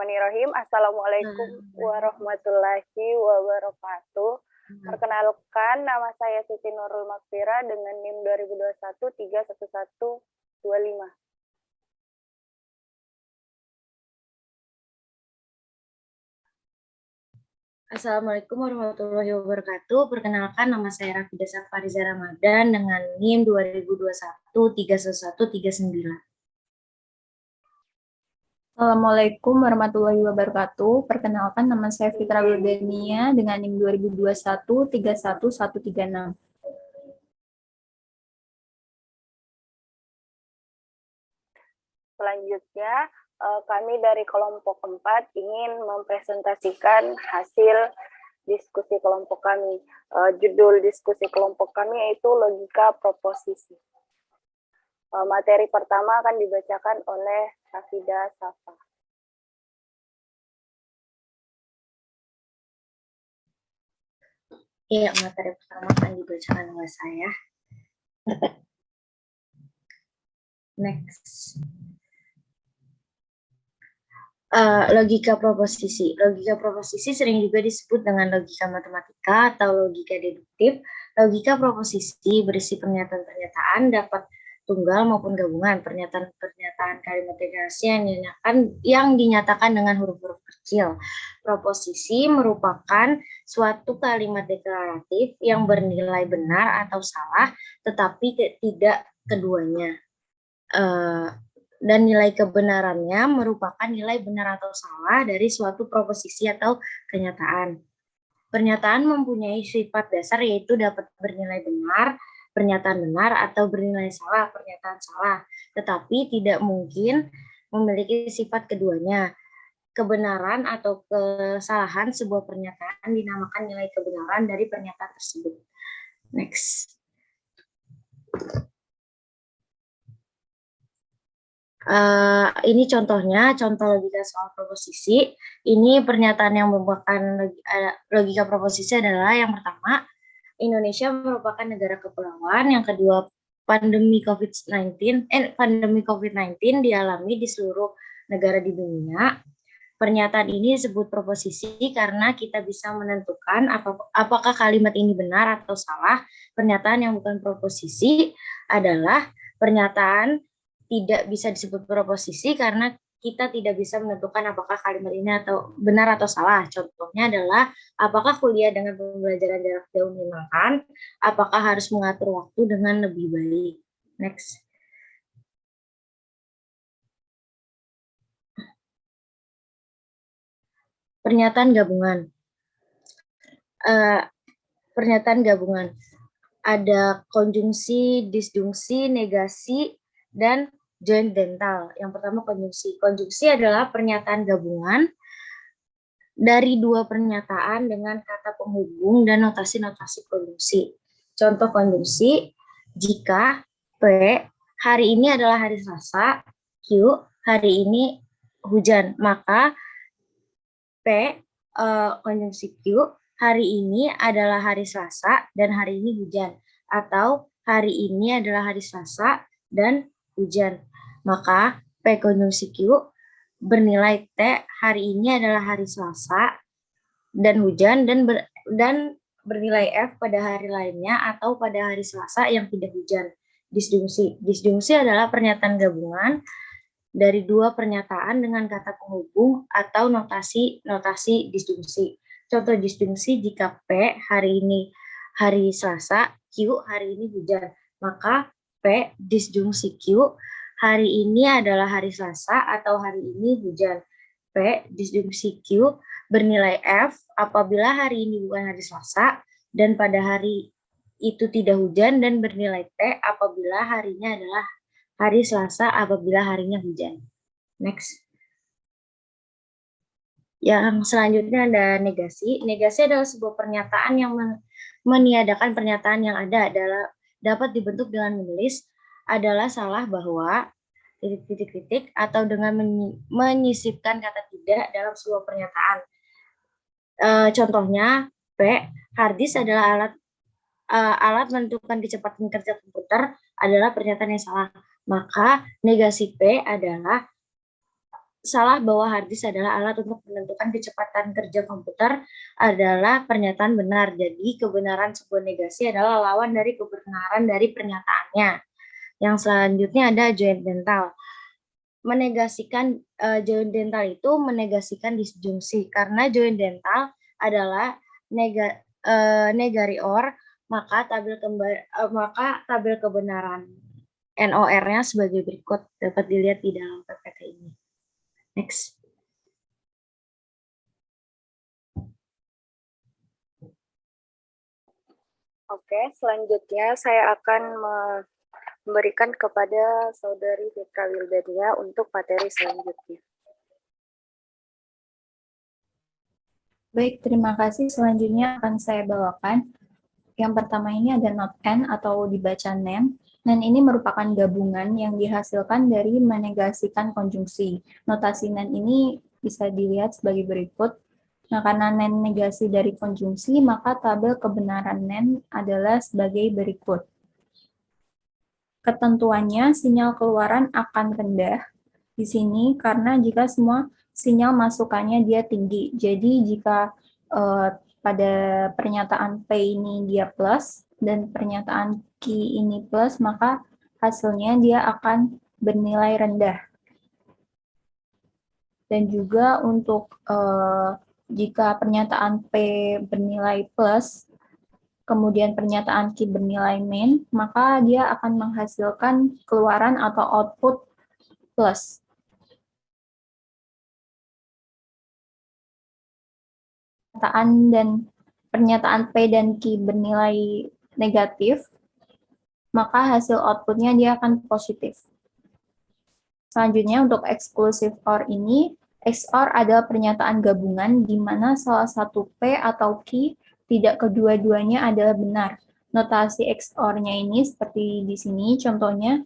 Bismillahirrahmanirrahim. Assalamualaikum warahmatullahi wabarakatuh. Perkenalkan, nama saya Siti Nurul Makfira dengan NIM 2021 31125. Assalamualaikum warahmatullahi wabarakatuh. Perkenalkan, nama saya Rafida Safariza Ramadan dengan NIM 2021 31139. Assalamualaikum warahmatullahi wabarakatuh. Perkenalkan, nama saya Fitra Wildania dengan NIM 2021 31136. Selanjutnya, kami dari kelompok 4 ingin mempresentasikan hasil diskusi kelompok kami. Judul diskusi kelompok kami yaitu logika proposisi. Materi pertama akan dibacakan oleh Rafida Safa. Ya, materi pertama akan dibacakan oleh saya. Next. Logika proposisi. Logika proposisi sering juga disebut dengan logika matematika atau logika deduktif. Logika proposisi berisi pernyataan-pernyataan dapat tunggal maupun gabungan. Pernyataan-pernyataan kalimat deklarasi yang dinyatakan dengan huruf-huruf kecil. Proposisi merupakan suatu kalimat deklaratif yang bernilai benar atau salah, tetapi tidak keduanya. Dan nilai kebenarannya merupakan nilai benar atau salah dari suatu proposisi atau kenyataan. Pernyataan mempunyai sifat dasar yaitu dapat bernilai benar, pernyataan benar, atau bernilai salah, pernyataan salah. Tetapi tidak mungkin memiliki sifat keduanya. Kebenaran atau kesalahan sebuah pernyataan dinamakan nilai kebenaran dari pernyataan tersebut. Next. Ini contohnya, contoh logika soal proposisi. Ini pernyataan yang merupakan logika proposisi adalah yang pertama, Indonesia merupakan negara kepulauan. Yang kedua, pandemi COVID-19 dialami di seluruh negara di dunia. Pernyataan ini disebut proposisi karena kita bisa menentukan apakah kalimat ini benar atau salah. Pernyataan yang bukan proposisi adalah pernyataan tidak bisa disebut proposisi karena kita tidak bisa menentukan apakah kalimat ini atau benar atau salah. Contohnya adalah, apakah kuliah dengan pembelajaran jarak jauh menyenangkan? Apakah harus mengatur waktu dengan lebih baik? Next. Pernyataan gabungan. Pernyataan gabungan. Ada konjungsi, disjungsi, negasi, dan joint dental. Yang pertama konjungsi. Konjungsi adalah pernyataan gabungan dari dua pernyataan dengan kata penghubung dan notasi-notasi konjungsi. Contoh konjungsi, jika P, hari ini adalah hari Selasa, Q, hari ini hujan, maka P, konjungsi Q, hari ini adalah hari Selasa dan hari ini hujan. Atau hari ini adalah hari Selasa dan hujan. Maka P konjungsi Q bernilai T, hari ini adalah hari Selasa dan hujan, dan bernilai F pada hari lainnya atau pada hari Selasa yang tidak hujan. Disjungsi. Disjungsi adalah pernyataan gabungan dari dua pernyataan dengan kata penghubung atau notasi disjungsi. Contoh disjungsi, jika P hari ini hari Selasa, Q hari ini hujan, maka P disjungsi Q hari ini adalah hari Selasa atau hari ini hujan. P disjungsi Q bernilai F apabila hari ini bukan hari Selasa dan pada hari itu tidak hujan, dan bernilai T apabila harinya adalah hari Selasa apabila harinya hujan. Next. Yang selanjutnya ada negasi. Negasi adalah sebuah pernyataan yang meniadakan pernyataan yang ada, dapat dibentuk dengan menulis adalah salah bahwa titik-titik atau dengan menyisipkan kata tidak dalam sebuah pernyataan. Contohnya, P, hard disk adalah alat menentukan kecepatan kerja komputer adalah pernyataan yang salah. Maka negasi P adalah salah bahwa hard disk adalah alat untuk menentukan kecepatan kerja komputer adalah pernyataan benar. Jadi kebenaran sebuah negasi adalah lawan dari kebenaran dari pernyataannya. Yang selanjutnya ada joint dental. Menegasikan joint dental itu menegasikan disjungsi karena joint dental adalah negari or, maka tabel kebenaran NOR-nya sebagai berikut dapat dilihat di dalam PPT ini. Next. Oke, selanjutnya saya akan memberikan kepada Saudari Fitra Wildania untuk materi selanjutnya. Baik, terima kasih. Selanjutnya akan saya bawakan. Yang pertama ini ada not N atau dibaca NEN. NEN ini merupakan gabungan yang dihasilkan dari menegasikan konjungsi. Notasi NEN ini bisa dilihat sebagai berikut. Nah, karena NEN negasi dari konjungsi, maka tabel kebenaran NEN adalah sebagai berikut. Ketentuannya, sinyal keluaran akan rendah di sini karena jika semua sinyal masukannya dia tinggi. Jadi jika pada pernyataan P ini dia plus dan pernyataan Q ini plus, maka hasilnya dia akan bernilai rendah. Dan juga untuk jika pernyataan P bernilai plus, kemudian pernyataan Q bernilai min, maka dia akan menghasilkan keluaran atau output plus. Pernyataan P dan Q bernilai negatif, maka hasil outputnya dia akan positif. Selanjutnya untuk exclusive OR ini, XOR adalah pernyataan gabungan di mana salah satu P atau Q tidak kedua-duanya adalah benar. Notasi XOR-nya ini seperti di sini, contohnya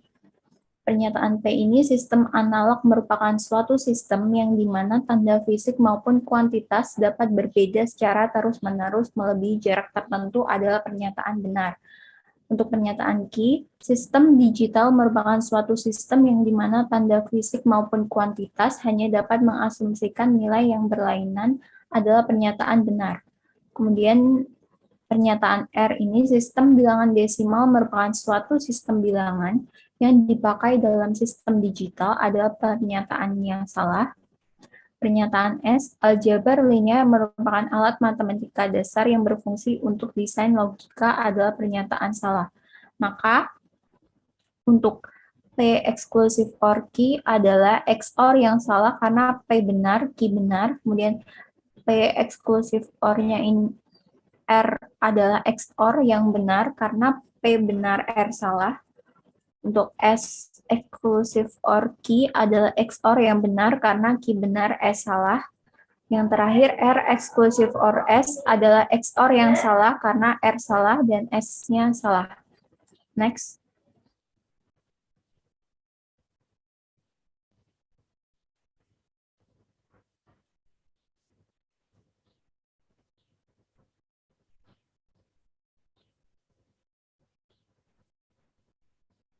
pernyataan P ini sistem analog merupakan suatu sistem yang di mana tanda fisik maupun kuantitas dapat berbeda secara terus-menerus melebihi jarak tertentu adalah pernyataan benar. Untuk pernyataan Q, sistem digital merupakan suatu sistem yang di mana tanda fisik maupun kuantitas hanya dapat mengasumsikan nilai yang berlainan adalah pernyataan benar. Kemudian pernyataan R ini sistem bilangan desimal merupakan suatu sistem bilangan yang dipakai dalam sistem digital adalah pernyataan yang salah. Pernyataan S, aljabar linear merupakan alat matematika dasar yang berfungsi untuk desain logika adalah pernyataan salah. Maka, untuk P exclusive OR Q adalah XOR yang salah karena P benar, Q benar. Kemudian P exclusive OR-nya ini R adalah XOR yang benar karena P benar, R salah. Untuk S exclusive OR Q adalah XOR yang benar karena Q benar, S salah. Yang terakhir, R exclusive OR S adalah XOR yang salah karena R salah dan S-nya salah. Next.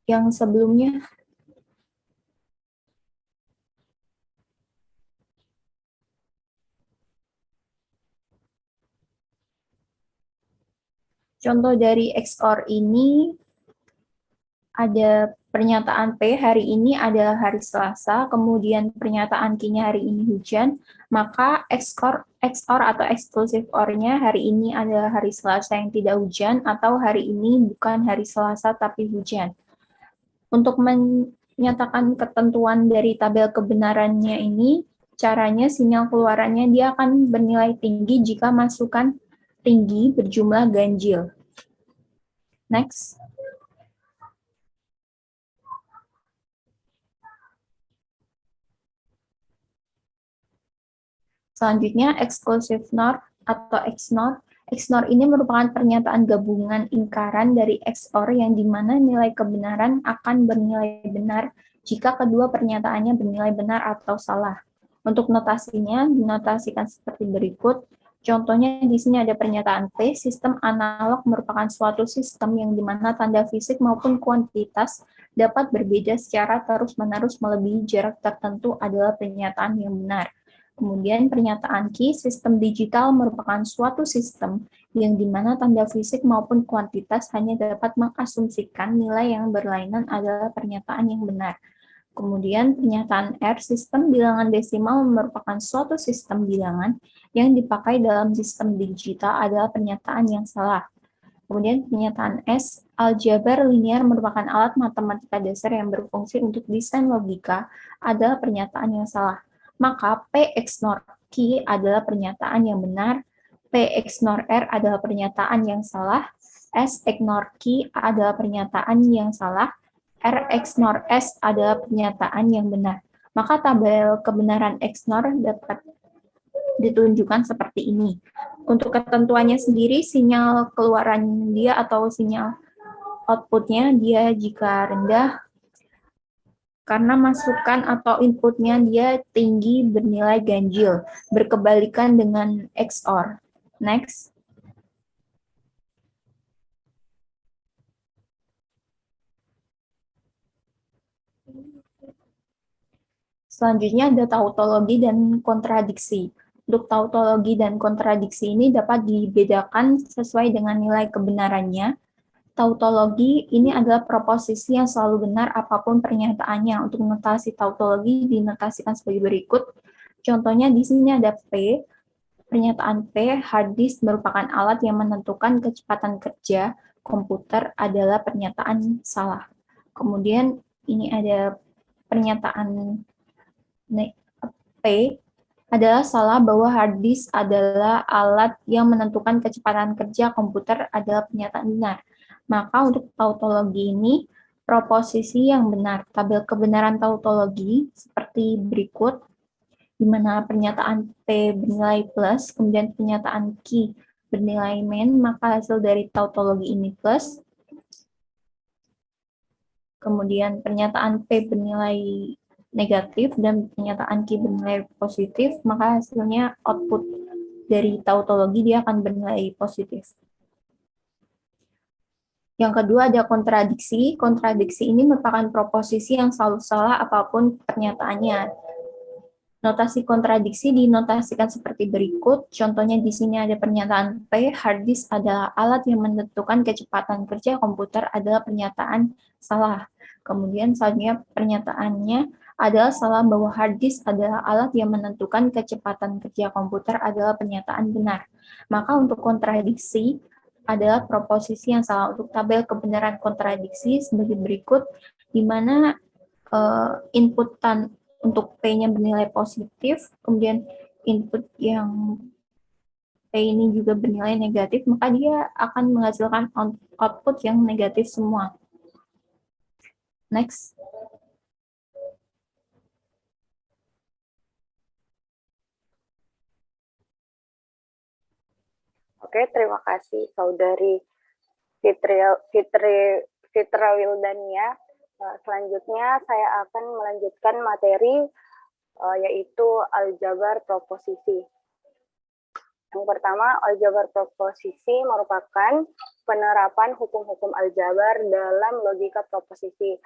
Yang sebelumnya, contoh dari XOR ini ada pernyataan P hari ini adalah hari Selasa, kemudian pernyataan Q-nya hari ini hujan, maka XOR atau exclusive OR-nya hari ini adalah hari Selasa yang tidak hujan, atau hari ini bukan hari Selasa tapi hujan. Untuk menyatakan ketentuan dari tabel kebenarannya ini, caranya sinyal keluarannya dia akan bernilai tinggi jika masukan tinggi berjumlah ganjil. Next. Selanjutnya, exclusive NOR atau XNOR. XNOR ini merupakan pernyataan gabungan ingkaran dari XOR yang di mana nilai kebenaran akan bernilai benar jika kedua pernyataannya bernilai benar atau salah. Untuk notasinya dinotasikan seperti berikut. Contohnya di sini ada pernyataan P, sistem analog merupakan suatu sistem yang di mana tanda fisik maupun kuantitas dapat berbeda secara terus-menerus melebihi jarak tertentu adalah pernyataan yang benar. Kemudian pernyataan key, sistem digital merupakan suatu sistem yang dimana tanda fisik maupun kuantitas hanya dapat mengasumsikan nilai yang berlainan adalah pernyataan yang benar. Kemudian pernyataan R, sistem bilangan desimal merupakan suatu sistem bilangan yang dipakai dalam sistem digital adalah pernyataan yang salah. Kemudian pernyataan S, aljabar linear merupakan alat matematika dasar yang berfungsi untuk desain logika adalah pernyataan yang salah. Maka P XNOR Q adalah pernyataan yang benar, P XNOR R adalah pernyataan yang salah, S XNOR Q adalah pernyataan yang salah, R XNOR S adalah pernyataan yang benar. Maka tabel kebenaran XNOR dapat ditunjukkan seperti ini. Untuk ketentuannya sendiri, sinyal keluaran dia atau sinyal outputnya dia jika rendah, karena masukan atau inputnya dia tinggi bernilai ganjil, berkebalikan dengan XOR. Next. Selanjutnya ada tautologi dan kontradiksi. Untuk tautologi dan kontradiksi ini dapat dibedakan sesuai dengan nilai kebenarannya. Tautologi ini adalah proposisi yang selalu benar apapun pernyataannya. Untuk notasi tautologi dinotasikan sebagai berikut. Contohnya di sini ada P. Pernyataan P, hard disk merupakan alat yang menentukan kecepatan kerja komputer adalah pernyataan salah. Kemudian ini ada pernyataan P adalah salah bahwa hard disk adalah alat yang menentukan kecepatan kerja komputer adalah pernyataan benar. Maka untuk tautologi ini, proposisi yang benar. Tabel kebenaran tautologi seperti berikut, di mana pernyataan P bernilai plus, kemudian pernyataan Q bernilai min, maka hasil dari tautologi ini plus. Kemudian pernyataan P bernilai negatif dan pernyataan Q bernilai positif, maka hasilnya output dari tautologi dia akan bernilai positif. Yang kedua ada kontradiksi. Kontradiksi ini merupakan proposisi yang selalu salah apapun pernyataannya. Notasi kontradiksi dinotasikan seperti berikut. Contohnya di sini ada pernyataan P, hard disk adalah alat yang menentukan kecepatan kerja komputer adalah pernyataan salah. Kemudian selanjutnya pernyataannya adalah salah bahwa hard disk adalah alat yang menentukan kecepatan kerja komputer adalah pernyataan benar. Maka untuk kontradiksi adalah proposisi yang salah. Untuk tabel kebenaran kontradiksi sebagai berikut, di mana input untuk P-nya bernilai positif, kemudian input yang P ini juga bernilai negatif, maka dia akan menghasilkan output yang negatif semua. Next. Oke, terima kasih Saudari Fitra Wildania. Selanjutnya saya akan melanjutkan materi yaitu aljabar proposisi. Yang pertama, aljabar proposisi merupakan penerapan hukum-hukum aljabar dalam logika proposisi.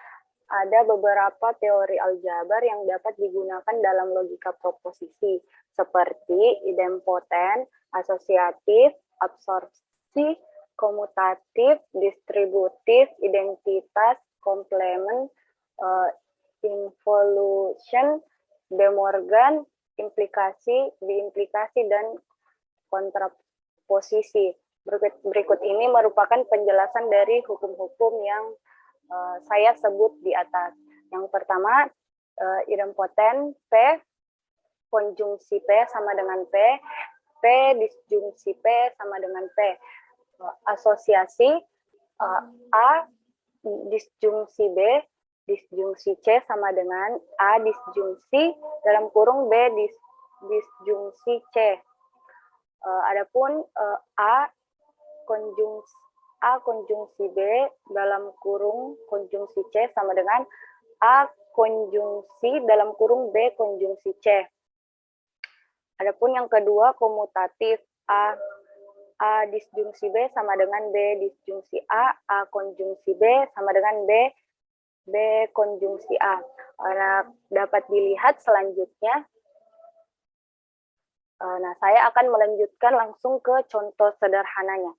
Ada beberapa teori aljabar yang dapat digunakan dalam logika proposisi, seperti idempoten, asosiatif, absorpsi, komutatif, distributif, identitas, komplement, involution, De Morgan, implikasi, diimplikasi, dan kontraposisi. Berikut ini merupakan penjelasan dari hukum-hukum yang saya sebut di atas. Yang pertama, idempoten, P, konjungsi P sama dengan P, P disjungsi P sama dengan P. Asosiasi, A disjungsi B, disjungsi C sama dengan A disjungsi dalam kurung B disjungsi C. Adapun A konjungsi B dalam kurung konjungsi C sama dengan A konjungsi dalam kurung B konjungsi C. Adapun yang kedua komutatif, A disjungsi B sama dengan B disjungsi A konjungsi B sama dengan B B. Konjungsi A. Dapat dilihat selanjutnya. Nah, saya akan melanjutkan langsung ke contoh sederhananya.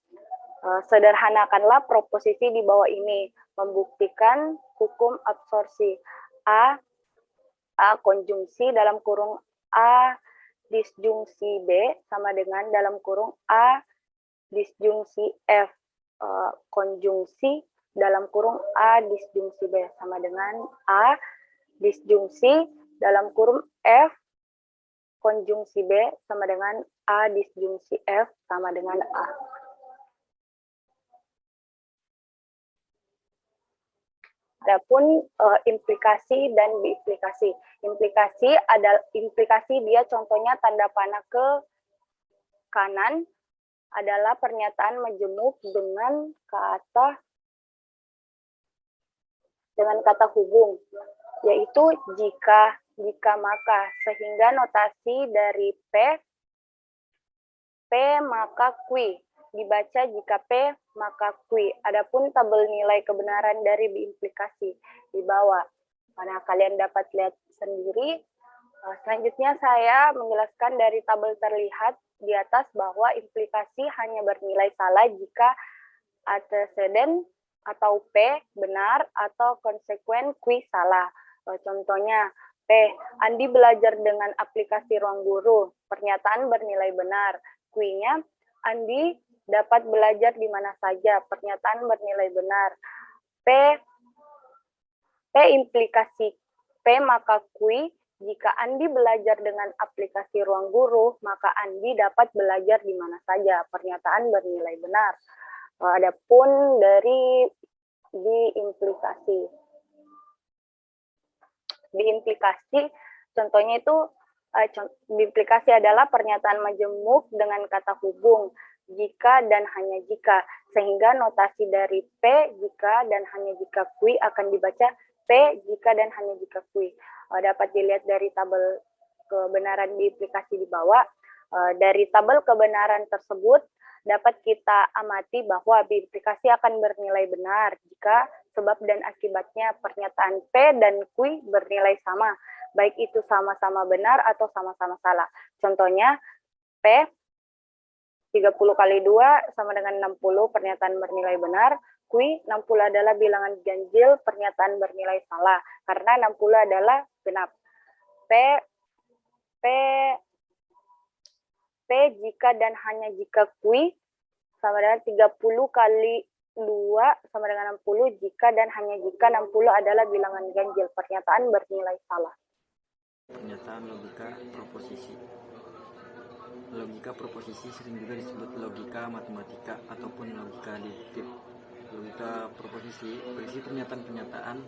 Sederhanakanlah proposisi di bawah ini, membuktikan hukum absorpsi. A konjungsi dalam kurung A disjungsi B sama dengan dalam kurung A disjungsi F. Konjungsi dalam kurung A disjungsi B sama dengan A disjungsi dalam kurung F konjungsi B sama dengan A disjungsi F sama dengan A. Adapun implikasi dan biimplikasi. Implikasi dia contohnya tanda panah ke kanan adalah pernyataan majemuk dengan kata hubung, yaitu jika maka, sehingga notasi dari P maka Q dibaca jika P maka Q. Adapun tabel nilai kebenaran dari biimplikasi di bawah. Mana kalian dapat lihat sendiri. Selanjutnya saya menjelaskan dari tabel terlihat di atas bahwa implikasi hanya bernilai salah jika antecedent atau P benar atau konsekuen Q salah. Contohnya P. Andi belajar dengan aplikasi Ruang Guru. Pernyataan bernilai benar. Q-nya, Andi dapat belajar di mana saja. Pernyataan bernilai benar. P implikasi P maka Q. Jika Andi belajar dengan aplikasi Ruang Guru, maka Andi dapat belajar di mana saja. Pernyataan bernilai benar. Adapun dari biimplikasi, contohnya itu biimplikasi adalah pernyataan majemuk dengan kata hubung jika dan hanya jika, sehingga notasi dari P jika dan hanya jika Q akan dibaca P jika dan hanya jika Q. Dapat dilihat dari tabel kebenaran biimplikasi di bawah. Dari tabel kebenaran tersebut dapat kita amati bahwa biimplikasi akan bernilai benar jika sebab dan akibatnya pernyataan P dan Q bernilai sama, baik itu sama-sama benar atau sama-sama salah. Contohnya, P 30 kali 2 sama dengan 60, pernyataan bernilai benar. Q 60 adalah bilangan ganjil, pernyataan bernilai salah, karena 60 adalah genap. P jika dan hanya jika Q sama dengan 30 kali 2 sama dengan 60 jika dan hanya jika 60 adalah bilangan ganjil, pernyataan bernilai salah. Pernyataan logika proposisi. Logika proposisi sering juga disebut logika matematika ataupun logika deduktif. Logika proposisi berisi pernyataan-pernyataan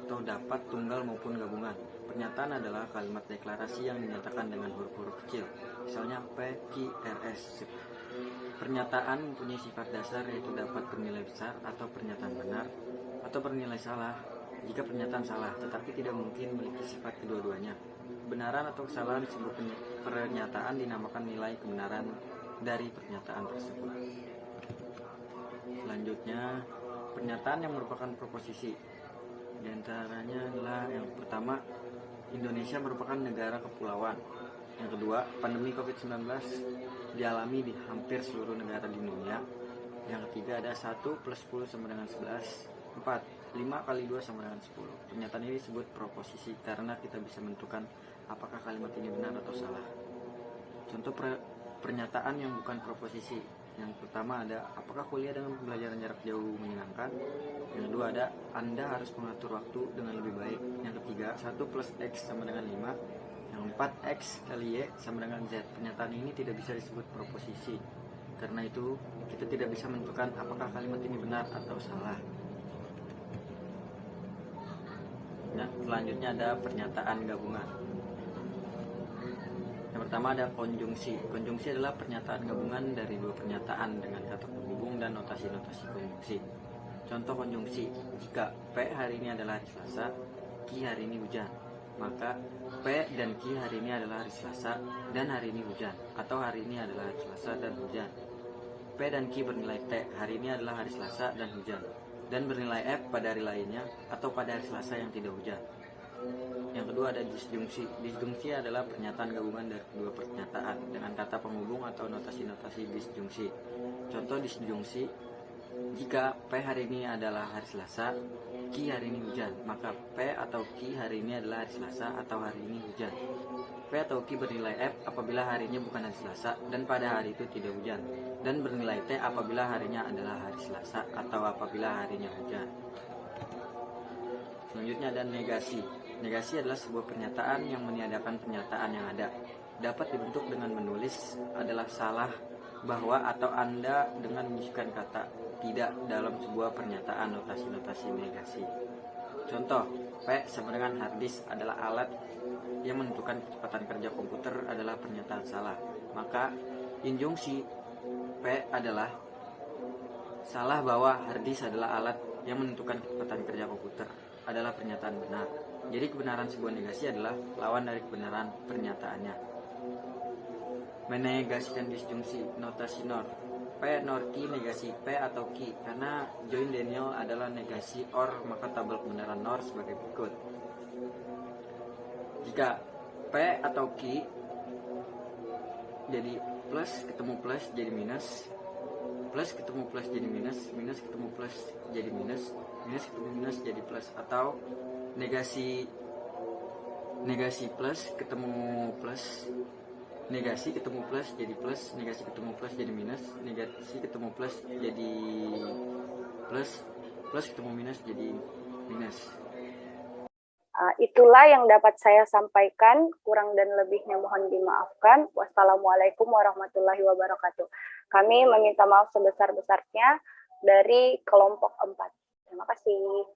atau dapat tunggal maupun gabungan. Pernyataan adalah kalimat deklarasi yang dinyatakan dengan huruf-huruf kecil, misalnya P, Q, R, S. Pernyataan mempunyai sifat dasar yaitu dapat bernilai besar atau pernyataan benar atau bernilai salah jika pernyataan salah, tetapi tidak mungkin memiliki sifat kedua-duanya. Kebenaran atau kesalahan sebuah pernyataan dinamakan nilai kebenaran dari pernyataan tersebut. Selanjutnya, pernyataan yang merupakan proposisi. Di antaranya adalah yang pertama, Indonesia merupakan negara kepulauan. Yang kedua, pandemi COVID-19 dialami di hampir seluruh negara di dunia. Yang ketiga ada 1 plus 10 sama dengan 11. 4, 5 kali 2 sama dengan 10. Pernyataan ini disebut proposisi karena kita bisa menentukan apakah kalimat ini benar atau salah. Contoh pernyataan yang bukan proposisi. Yang pertama ada, apakah kuliah dengan pembelajaran jarak jauh menyenangkan? Yang kedua ada, Anda harus mengatur waktu dengan lebih baik. Yang ketiga, 1 plus X sama dengan 5. Yang 4, X kali Y sama dengan Z. Pernyataan ini tidak bisa disebut proposisi. Karena itu, kita tidak bisa menentukan apakah kalimat ini benar atau salah. Nah, selanjutnya ada pernyataan gabungan. Yang pertama ada konjungsi. Konjungsi adalah pernyataan gabungan dari dua pernyataan dengan kata penghubung dan notasi-notasi konjungsi. Contoh konjungsi, jika P hari ini adalah hari Selasa, Q hari ini hujan, maka P dan Q hari ini adalah hari Selasa dan hari ini hujan, atau hari ini adalah hari Selasa dan hujan. P dan Q bernilai T, hari ini adalah hari Selasa dan hujan. dan bernilai F pada hari lainnya atau pada hari Selasa yang tidak hujan. Yang kedua ada disjungsi. Disjungsi adalah pernyataan gabungan dari kedua pernyataan dengan kata penghubung atau notasi-notasi disjungsi. Contoh disjungsi, jika P hari ini adalah hari Selasa, Q hari ini hujan, maka P atau Q hari ini adalah hari Selasa atau hari ini hujan. P atau Q bernilai F apabila harinya bukan hari Selasa dan pada hari itu tidak hujan, dan bernilai T apabila harinya adalah hari Selasa atau apabila harinya hujan. Selanjutnya ada negasi. Negasi adalah sebuah pernyataan yang meniadakan pernyataan yang ada. Dapat dibentuk dengan menulis adalah salah, bahwa, atau Anda dengan menyisipkan kata tidak dalam sebuah pernyataan notasi-notasi negasi. Contoh, P sama dengan hard disk adalah alat yang menentukan kecepatan kerja komputer adalah pernyataan salah. Maka injungsi P adalah salah bahwa hard disk adalah alat yang menentukan kecepatan kerja komputer adalah pernyataan benar. Jadi kebenaran sebuah negasi adalah lawan dari kebenaran pernyataannya. Menegasikan disjungsi, notasi NOR. P NOR Q negasi P atau Q, karena join Daniel adalah negasi OR, maka tabel kebenaran NOR sebagai berikut. Jika P atau Q jadi plus ketemu plus jadi minus, plus ketemu plus jadi minus, minus ketemu plus jadi minus, minus ketemu minus jadi plus, atau negasi plus ketemu plus, negasi ketemu plus jadi plus, negasi ketemu plus jadi minus, negasi ketemu plus jadi plus, plus ketemu minus jadi minus. Itulah yang dapat saya sampaikan, kurang dan lebihnya mohon dimaafkan. Wassalamualaikum warahmatullahi wabarakatuh. Kami meminta maaf sebesar-besarnya dari kelompok 4. Terima kasih.